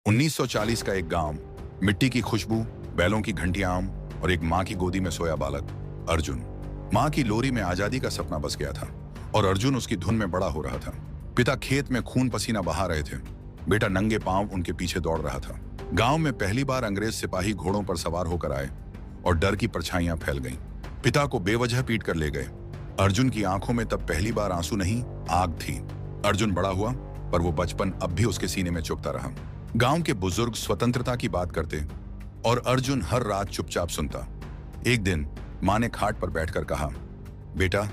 1940 का एक गांव, मिट्टी की खुशबू, बैलों की घंटियां और एक माँ की गोदी में सोया बालक अर्जुन। माँ की लोरी में आजादी का सपना बस गया था और अर्जुन उसकी धुन में बड़ा हो रहा था। पिता खेत में खून पसीना बहा रहे थे, बेटा नंगे पांव उनके पीछे दौड़ रहा था। गांव में पहली बार अंग्रेज सिपाही घोड़ों पर सवार होकर आए और डर की परछाइयां फैल गईं। पिता को बेवजह पीट कर ले गए। अर्जुन की आंखों में तब पहली बार आंसू नहीं, आग थी। अर्जुन बड़ा हुआ, पर वो बचपन अब भी उसके सीने में चुभता रहा। गांव के बुजुर्ग स्वतंत्रता की बात करते और अर्जुन हर रात चुपचाप सुनता। एक दिन माँ ने खाट पर बैठकर कहा, बेटा,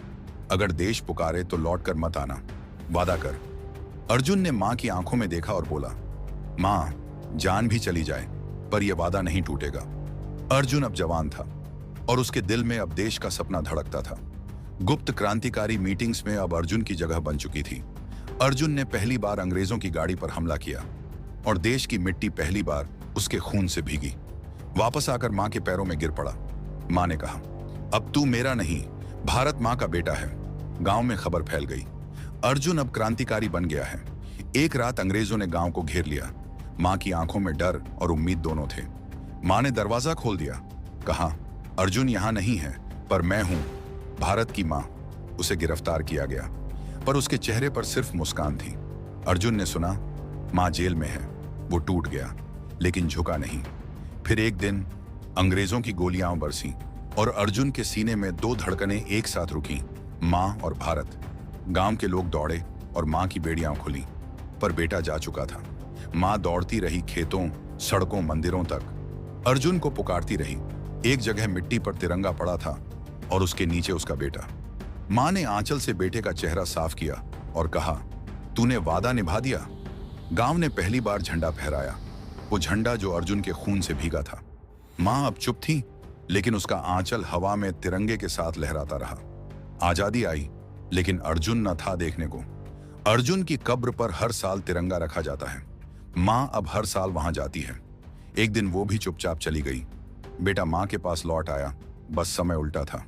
अगर देश पुकारे तो लौट कर मत आना, वादा कर। अर्जुन ने माँ की आंखों में देखा और बोला, माँ, जान भी चली जाए पर यह वादा नहीं टूटेगा। अर्जुन अब जवान था और उसके दिल में अब देश का सपना धड़कता था। गुप्त क्रांतिकारी मीटिंग्स में अब अर्जुन की जगह बन चुकी थी। अर्जुन ने पहली बार अंग्रेजों की गाड़ी पर हमला किया और देश की मिट्टी पहली बार उसके खून से भीगी। वापस आकर मां के पैरों में गिर पड़ा। मां ने कहा, अब तू मेरा नहीं, भारत मां का बेटा है। गांव में खबर फैल गई, अर्जुन अब क्रांतिकारी बन गया है। एक रात अंग्रेजों ने गांव को घेर लिया। मां की आंखों में डर और उम्मीद दोनों थे। मां ने दरवाजा खोल दिया, कहा, अर्जुन यहां नहीं है, पर मैं हूं, भारत की मां। उसे गिरफ्तार किया गया, पर उसके चेहरे पर सिर्फ मुस्कान थी। अर्जुन ने सुना, मां जेल में है। वो टूट गया, लेकिन झुका नहीं। फिर एक दिन अंग्रेजों की गोलियां बरसीं और अर्जुन के सीने में दो धड़कनें एक साथ रुकीं, मां और भारत। गांव के लोग दौड़े और मां की बेड़ियां खुलीं, पर बेटा जा चुका था। मां दौड़ती रही खेतों, सड़कों, मंदिरों तक। अर्जुन को पुकारती रही। एक जगह मिट्टी पर तिरंगा पड़ा था और उसके नीचे उसका बेटा। मां ने आंचल से बेटे का चेहरा साफ किया और कहा, तूने वादा निभा दिया। गांव ने पहली बार झंडा फहराया, वो झंडा जो अर्जुन के खून से भीगा था। मां अब चुप थी, लेकिन उसका आंचल हवा में तिरंगे के साथ लहराता रहा। आजादी आई, लेकिन अर्जुन न था देखने को। अर्जुन की कब्र पर हर साल तिरंगा रखा जाता है। मां अब हर साल वहां जाती है। एक दिन वो भी चुपचाप चली गई। बेटा मां के पास लौट आया, बस समय उल्टा था।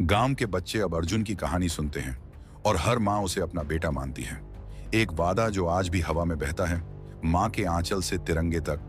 गांव के बच्चे अब अर्जुन की कहानी सुनते हैं और हर मां उसे अपना बेटा मानती है। एक वादा जो आज भी हवा में बहता है, मां के आंचल से तिरंगे तक,